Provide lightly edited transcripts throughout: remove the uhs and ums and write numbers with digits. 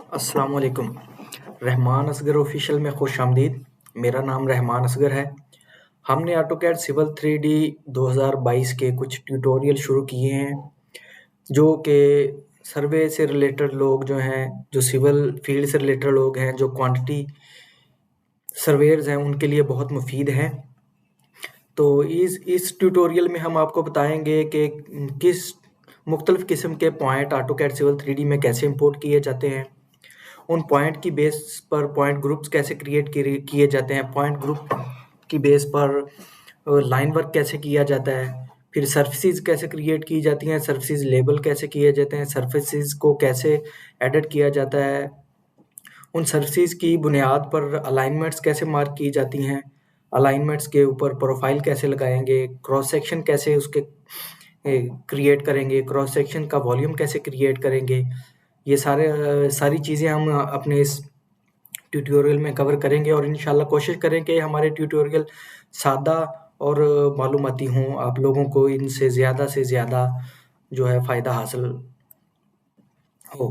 अस्सलाम वालेकुम। रहमान असगर ऑफिशियल में खुश आमदीद। मेरा नाम रहमान असगर है। हमने ऑटोकैड सिविल 3D 2022 के कुछ ट्यूटोरियल शुरू किए हैं जो कि सर्वे से रिलेटेड लोग जो हैं, जो सिविल फील्ड से रिलेटेड लोग हैं, जो क्वांटिटी सर्वेयर्स हैं, उनके लिए बहुत मुफीद हैं। तो इस ट्यूटोरियल में हम आपको बताएंगे कि किस मुख्तलिफ किस्म के पॉइंट ऑटोकैड सिविल 3D में कैसे इंपोर्ट किए जाते हैं, उन पॉइंट की बेस पर पॉइंट ग्रुप्स कैसे क्रिएट किए जाते हैं, पॉइंट ग्रुप की बेस पर लाइन वर्क कैसे किया जाता है, फिर सर्फेसिस कैसे क्रिएट की जाती हैं, सर्फेसिस लेबल कैसे किए जाते हैं, सर्फेसिस को कैसे एडिट किया जाता है, उन सर्फेसिस की बुनियाद पर अलाइनमेंट्स कैसे मार्क की जाती हैं, अलाइनमेंट्स के ऊपर प्रोफाइल कैसे लगाएंगे, क्रॉस सेक्शन कैसे उसके क्रिएट करेंगे, क्रॉस सेक्शन का वॉल्यूम कैसे क्रिएट करेंगे। ये सारी चीज़ें हम अपने इस ट्यूटोरियल में कवर करेंगे और इंशाल्लाह कोशिश करें कि हमारे ट्यूटोरियल सादा और मालूमाती हों, आप लोगों को इनसे ज़्यादा से ज़्यादा जो है फ़ायदा हासिल हो।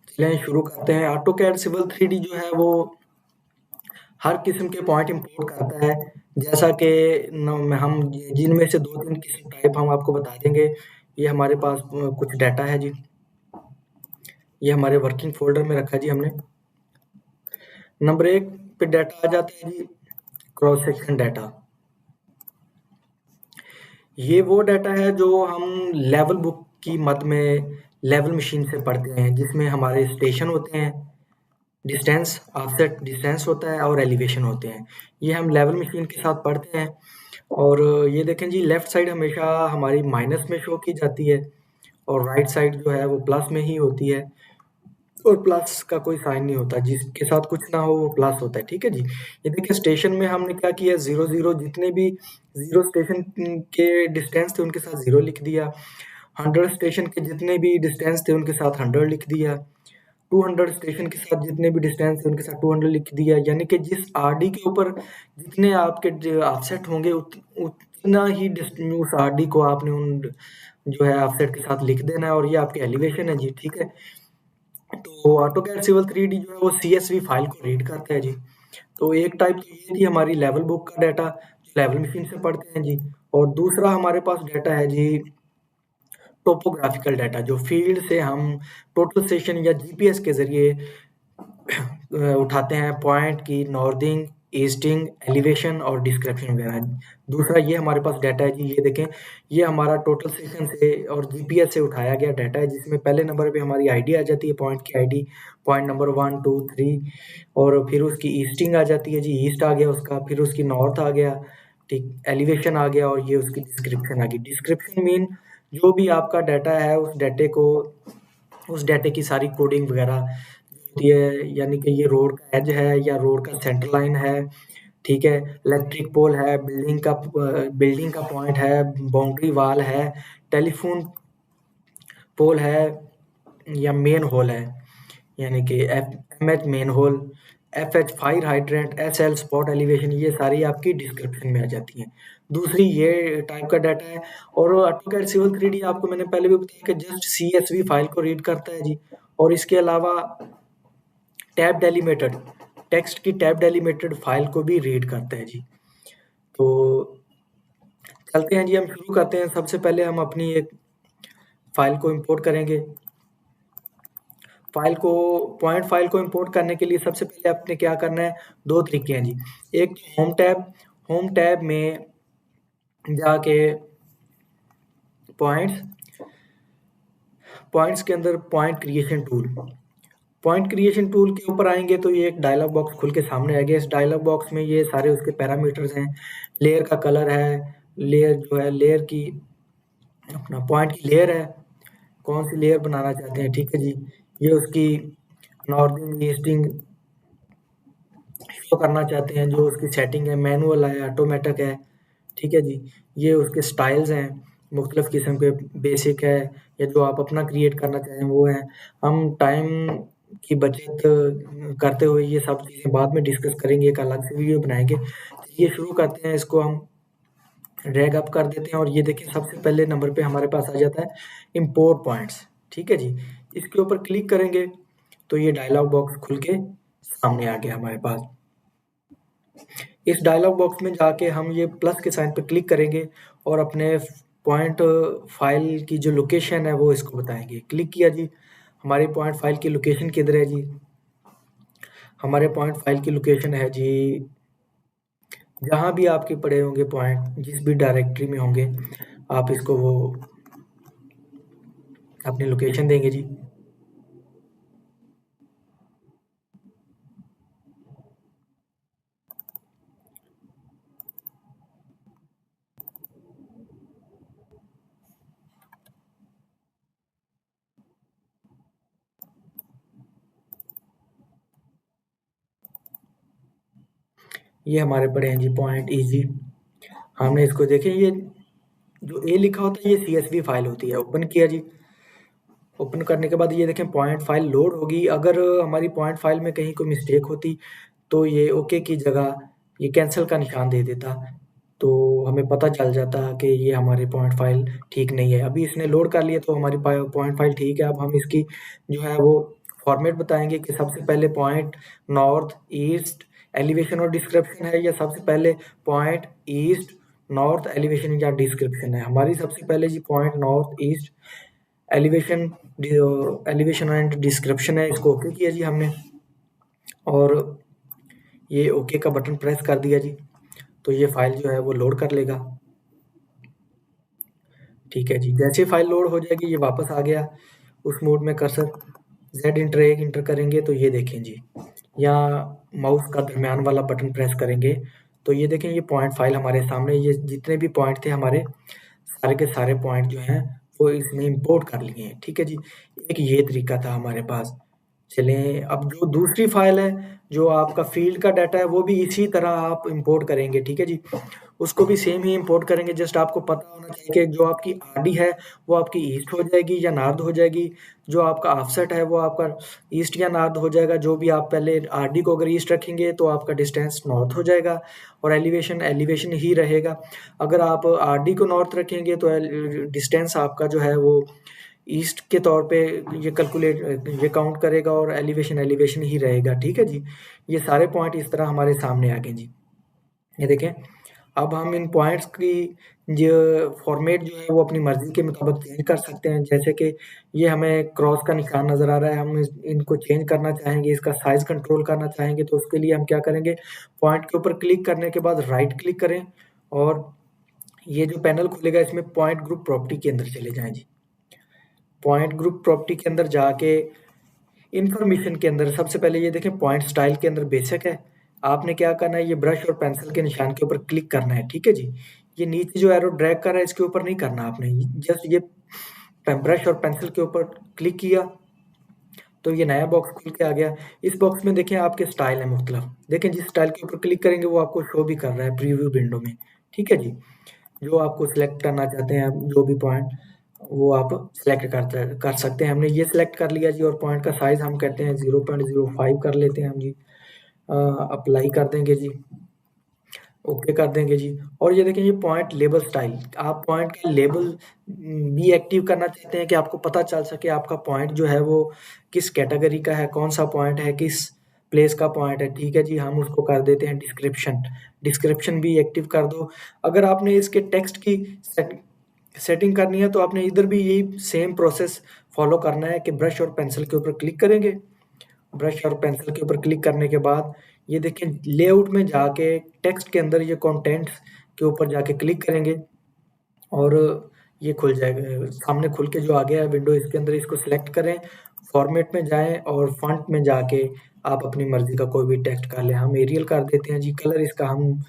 चलें शुरू करते हैं। ऑटोकैड सिविल 3D जो है वो हर किस्म के पॉइंट इंपोर्ट करता है, जैसा कि हम जिनमें से 2-3 किस्म टाइप हम आपको बता देंगे। ये हमारे पास कुछ डाटा है जी। ये हमारे वर्किंग फ़ोल्डर में रखा जी हमने। नंबर 1 पे डाटा आ जाता है जी, क्रॉस सेक्शन डाटा। ये वो डाटा है जो हम लेवल बुक की मद में लेवल मशीन से पढ़ते हैं, जिसमें हमारे स्टेशन होते हैं, डिस्टेंस, ऑफसेट डिस्टेंस होता है और एलिवेशन होते हैं। ये हम लेवल मशीन के साथ पढ़ते हैं। और ये देखें जी, लेफ्ट साइड हमेशा हमारी माइनस में शो की जाती है और राइट साइड जो है वो प्लस में ही होती है, और प्लस का कोई साइन नहीं होता। जिसके साथ कुछ ना हो वो प्लस होता है, ठीक है जी। ये देखिए स्टेशन में हमने क्या किया, 0 जितने भी 0 स्टेशन के डिस्टेंस थे उनके साथ 0 लिख दिया। 100 स्टेशन के जितने भी डिस्टेंस थे उनके साथ 100 लिख दिया। 200 स्टेशन के साथ जितने भी डिस्टेंस थे उनके साथ 200 लिख दिया। यानी कि जिस आरडी के ऊपर जितने आपके ऑफसेट होंगे उतना ही उस आरडी को आपने उन जो है ऑफसेट के साथ लिख देना है, और ये आपकी एलिवेशन है जी, ठीक है। तो ऑटोकैड सिविल 3D जो है वो सीएसवी फाइल को रीड करता है जी। तो एक टाइप तो ये थी हमारी लेवल बुक का डाटा, जो लेवल मशीन से पढ़ते हैं जी। और दूसरा हमारे पास डाटा है जी, टोपोग्राफिकल डाटा, जो फील्ड से हम टोटल स्टेशन या जीपीएस के ज़रिए उठाते हैं पॉइंट की नॉर्थिंग, ईस्टिंग, एलिवेशन और डिस्क्रिप्शन वगैरह। दूसरा ये हमारे पास डाटा है जी, ये देखें, ये हमारा टोटल स्टेशन से और जीपीएस से उठाया गया डाटा है, जिसमें पहले नंबर पे हमारी आईडी आ जाती है, पॉइंट की आईडी, पॉइंट नंबर 1, 2, 3, और फिर उसकी ईस्टिंग आ जाती है जी, ईस्ट आ गया उसका, फिर उसकी नॉर्थ आ गया, ठीक, एलिवेशन आ गया, और ये उसकी डिस्क्रिप्शन आ गई। डिस्क्रिप्शन मीन जो भी आपका डाटा है उस डाटे की सारी कोडिंग वगैरह होती है, यानी कि ये रोड का एज है या रोड का सेंटर लाइन है, ठीक है, इलेक्ट्रिक पोल है, बिल्डिंग का पॉइंट है, बाउंड्री वॉल है, टेलीफोन पोल है या मेन होल है, यानी कि MH manhole, FH fire hydrant, SL spot elevation, ये सारी आपकी डिस्क्रिप्शन में आ जाती हैं। दूसरी ये टाइप का डाटा है। और ऑटोकैड सिविल 3D आपको मैंने पहले भी बताया कि जस्ट सीएसवी फाइल को रीड करता है जी, और इसके अलावा टैब डेलिमिटेड टेक्स्ट की टैब डेलिमिटेड फाइल को भी रीड करता है जी। तो चलते हैं जी, हम शुरू करते हैं। सबसे पहले हम अपनी एक फाइल को इंपोर्ट करेंगे। पॉइंट फाइल को इंपोर्ट करने के लिए सबसे पहले आपने क्या करना है, 2 तरीके हैं जी। एक होम टैब में जाके पॉइंट्स के अंदर पॉइंट क्रिएशन टूल के ऊपर आएंगे तो ये एक डायलॉग बॉक्स खुल के सामने आएगा। इस डायलॉग बॉक्स में ये सारे उसके पैरामीटर्स हैं। लेयर का कलर है, लेयर जो है, लेयर की अपना पॉइंट की लेयर है, कौन सी लेयर बनाना चाहते हैं, ठीक है जी। ये उसकी नॉर्थिंग ईस्टिंग शो करना चाहते हैं, जो उसकी सेटिंग है, मैनुअल है, ऑटोमेटिक है, ठीक है जी। ये उसके स्टाइल्स हैं, मुख्तलिफ किस्म के, बेसिक है, या जो आप अपना क्रिएट करना चाहें वो है। हम टाइम की बचत करते हुए ये सब चीज़ें बाद में डिस्कस करेंगे, एक अलग से वीडियो बनाएंगे। ये शुरू करते हैं, इसको हम ड्रैग अप कर देते हैं, और ये देखिए सबसे पहले नंबर पे हमारे पास आ जाता है इम्पोर्ट पॉइंट्स, ठीक है जी। इसके ऊपर क्लिक करेंगे तो ये डायलॉग बॉक्स खुल के सामने आ गया हमारे पास। इस डायलॉग बॉक्स में जाके हम ये प्लस के साइन पे क्लिक करेंगे और अपने पॉइंट फाइल की जो लोकेशन है वो इसको बताएंगे। क्लिक किया जी, हमारे पॉइंट फाइल की लोकेशन किधर है जी? हमारे पॉइंट फाइल की लोकेशन है जी, जहाँ भी आपके पड़े होंगे पॉइंट, जिस भी डायरेक्टरी में होंगे, आप इसको वो अपनी लोकेशन देंगे जी। ये हमारे पड़े हैं जी पॉइंट इजी। हमने इसको देखे, ये जो ए लिखा होता है ये CSV फाइल होती है। ओपन किया जी, ओपन करने के बाद ये देखें पॉइंट फाइल लोड होगी। अगर हमारी पॉइंट फाइल में कहीं कोई मिस्टेक होती तो ये ओके की जगह ये कैंसिल का निशान दे देता, तो हमें पता चल जाता कि ये हमारी पॉइंट फाइल ठीक नहीं है। अभी इसने लोड कर लिया तो हमारी पॉइंट फाइल ठीक है। अब हम इसकी जो है वो फॉर्मेट बताएंगे कि सबसे पहले पॉइंट नॉर्थ ईस्ट एलिवेशन और डिस्क्रिप्शन है, या सबसे पहले पॉइंट ईस्ट नॉर्थ एलिवेशन या डिस्क्रिप्शन है। हमारी सबसे पहले जी point north east elevation elevation and description है। इसको ओके किया जी हमने, और ये ओके का बटन प्रेस कर दिया जी, तो ये फाइल जो है वो लोड कर लेगा। ठीक है जी, जैसे फाइल लोड हो जाएगी ये वापस आ गया उस मोड में। कर्सर Z इंटर करेंगे तो ये देखें जी, या माउस का दरमियान वाला बटन प्रेस करेंगे तो ये देखें ये पॉइंट फाइल हमारे सामने, ये जितने भी पॉइंट थे हमारे सारे के सारे पॉइंट जो हैं वो इसने इंपोर्ट कर लिए हैं। ठीक है जी, एक ये तरीका था हमारे पास। चलें, अब जो दूसरी फाइल है, जो आपका फील्ड का डाटा है, वो भी इसी तरह आप इंपोर्ट करेंगे। ठीक है जी, उसको भी सेम ही इंपोर्ट करेंगे। जस्ट आपको पता होना चाहिए कि जो आपकी आरडी है वो आपकी ईस्ट हो जाएगी या नॉर्थ हो जाएगी, जो आपका ऑफसेट है वो आपका ईस्ट या नॉर्थ हो जाएगा। जो भी आप पहले आरडी को अगर ईस्ट रखेंगे तो आपका डिस्टेंस नॉर्थ हो जाएगा, और एलिवेशन एलिवेशन ही रहेगा। अगर आप आरडी को नॉर्थ रखेंगे तो डिस्टेंस आपका जो है वो ईस्ट के तौर पे ये काउंट करेगा, और एलिवेशन एलिवेशन ही रहेगा। ठीक है जी, ये सारे पॉइंट इस तरह हमारे सामने आ गए जी। ये देखें, अब हम इन पॉइंट्स की जो फॉर्मेट जो है वो अपनी मर्जी के मुताबिक चेंज कर सकते हैं। जैसे कि ये हमें क्रॉस का निशान नज़र आ रहा है, हम इनको चेंज करना चाहेंगे, इसका साइज कंट्रोल करना चाहेंगे, तो उसके लिए हम क्या करेंगे, पॉइंट के ऊपर क्लिक करने के बाद राइट क्लिक करें, और ये जो पैनल खुलेगा इसमें पॉइंट ग्रुप प्रॉपर्टी के अंदर चले जाएं जी। पॉइंट ग्रुप प्रॉपर्टी के अंदर जाके इन्फॉर्मेशन के अंदर सबसे पहले ये देखें पॉइंट स्टाइल के अंदर बेसिक है। आपने क्या करना है, ये ब्रश और पेंसिल के निशान के ऊपर क्लिक करना है। ठीक है जी, ये नीचे जो एरो ड्रैग कर रहा है इसके ऊपर नहीं करना आपने, जस्ट ये ब्रश और पेंसिल के ऊपर क्लिक किया तो ये नया बॉक्स खुल के आ गया। इस बॉक्स में देखें आपके स्टाइल है मुख्तलिफ, देखें जिस स्टाइल के ऊपर क्लिक करेंगे वो आपको शो भी कर रहा है प्रीव्यू विंडो में। ठीक है जी, जो आपको सिलेक्ट करना चाहते हैं जो भी पॉइंट वो आप सिलेक्ट कर सकते हैं। हमने ये सिलेक्ट कर लिया जी, और पॉइंट का साइज हम कहते हैं 0.05 कर लेते हैं हम जी। अप्लाई कर देंगे जी, ओके कर देंगे जी। और ये देखें ये पॉइंट लेबल स्टाइल, आप पॉइंट का लेबल भी एक्टिव करना चाहते हैं कि आपको पता चल सके आपका पॉइंट जो है वो किस कैटेगरी का है, कौन सा पॉइंट है, किस प्लेस का पॉइंट है। ठीक है जी, हम उसको कर देते हैं डिस्क्रिप्शन, डिस्क्रिप्शन भी एक्टिव कर दो। अगर आपने इसके टेक्स्ट की सेटिंग करनी है तो आपने इधर भी यही सेम प्रोसेस फॉलो करना है कि ब्रश और पेंसिल के ऊपर क्लिक करेंगे। ब्रश और पेंसिल के ऊपर क्लिक करने के बाद ये देखें लेआउट में जाके टेक्स्ट के अंदर ये कंटेंट्स के ऊपर जाके क्लिक करेंगे, और ये खुल जाएगा सामने खुल के जो आ गया है विंडो, इसके अंदर इसको सिलेक्ट करें, फॉर्मेट में जाएं और फॉन्ट में जाके आप अपनी मर्जी का कोई भी टेक्स्ट कर लें। हम एरियल कर देते हैं जी, कलर इसका हम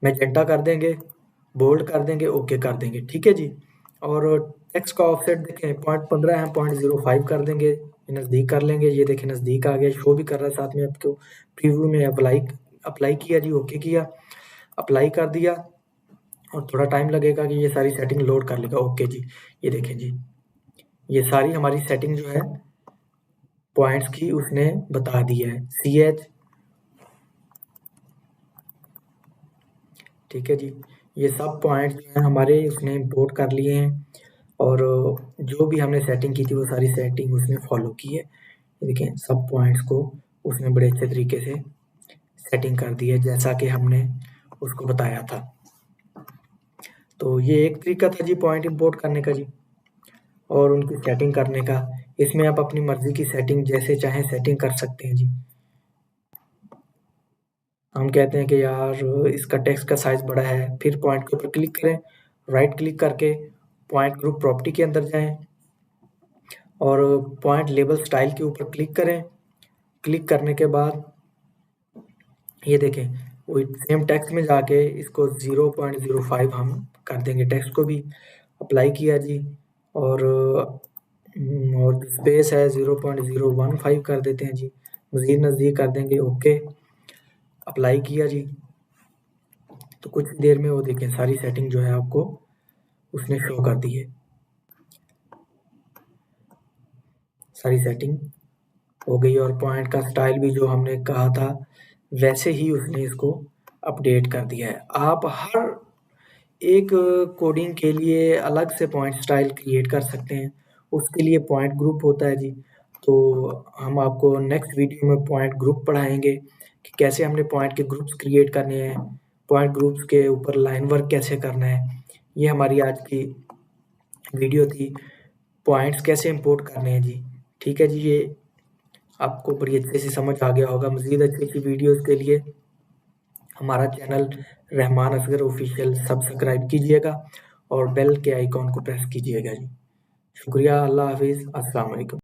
मैजेंटा कर देंगे, बोल्ड कर देंगे, ओके कर देंगे। ठीक है जी, और टेक्स्ट का ऑफसेट देखें 0.15 है, 0.05 कर देंगे, नज़दीक कर लेंगे। ये देखें नज़दीक आ गया, शो भी कर रहा है साथ में आपको प्रीव्यू में। अप्लाई अप्लाई किया जी, ओके किया, अप्लाई कर दिया, और थोड़ा टाइम लगेगा कि ये सारी सेटिंग लोड कर लेगा। ओके जी, ये देखें जी, ये सारी हमारी सेटिंग जो है पॉइंट्स की उसने बता दी है। CH, ठीक है जी, ये सब पॉइंट्स जो हैं हमारे उसने इंपोर्ट कर लिए हैं। और जो भी हमने सेटिंग की थी वो सारी सेटिंग उसने फॉलो की है। देखिए सब पॉइंट्स को उसने बड़े अच्छे तरीके से सेटिंग कर दी है जैसा कि हमने उसको बताया था। तो ये एक तरीका था जी पॉइंट इंपोर्ट करने का जी और उनकी सेटिंग करने का। इसमें आप अपनी मर्जी की सेटिंग जैसे चाहें सेटिंग कर सकते हैं जी। हम कहते हैं कि यार इसका टेक्स्ट का साइज बड़ा है, फिर पॉइंट के ऊपर क्लिक करें, राइट क्लिक करके पॉइंट ग्रुप प्रॉपर्टी के अंदर जाएं और पॉइंट लेबल स्टाइल के ऊपर क्लिक करें। क्लिक करने के बाद ये देखें वही सेम टेक्स्ट में जाके इसको 0.05 हम कर देंगे, टेक्स्ट को भी अप्लाई किया जी और स्पेस है 0.015 कर देते हैं जी, मज़ीद नज़दीक कर देंगे, ओके अप्लाई किया जी। तो कुछ देर में वो देखें सारी सेटिंग जो है आपको उसने शो कर दी है, सारी सेटिंग हो गई और पॉइंट का स्टाइल भी जो हमने कहा था वैसे ही उसने इसको अपडेट कर दिया है। आप हर एक कोडिंग के लिए अलग से पॉइंट स्टाइल क्रिएट कर सकते हैं, उसके लिए पॉइंट ग्रुप होता है जी। तो हम आपको नेक्स्ट वीडियो में पॉइंट ग्रुप पढ़ाएंगे कि कैसे हमने पॉइंट के ग्रुप्स क्रिएट करने हैं, पॉइंट ग्रुप्स के ऊपर लाइन वर्क कैसे करना है। ये हमारी आज की वीडियो थी, पॉइंट्स कैसे इंपोर्ट करने हैं जी। ठीक है जी, ये आपको बड़ी अच्छे से समझ आ गया होगा। मज़ीद अच्छी वीडियोज़ के लिए हमारा channel Rahman Asgar official subscribe कीजिएगा और बेल के आइकॉन को प्रेस कीजिएगा जी। शुक्रिया, अल्लाह हाफिज़, अस्सलाम वालेकुम।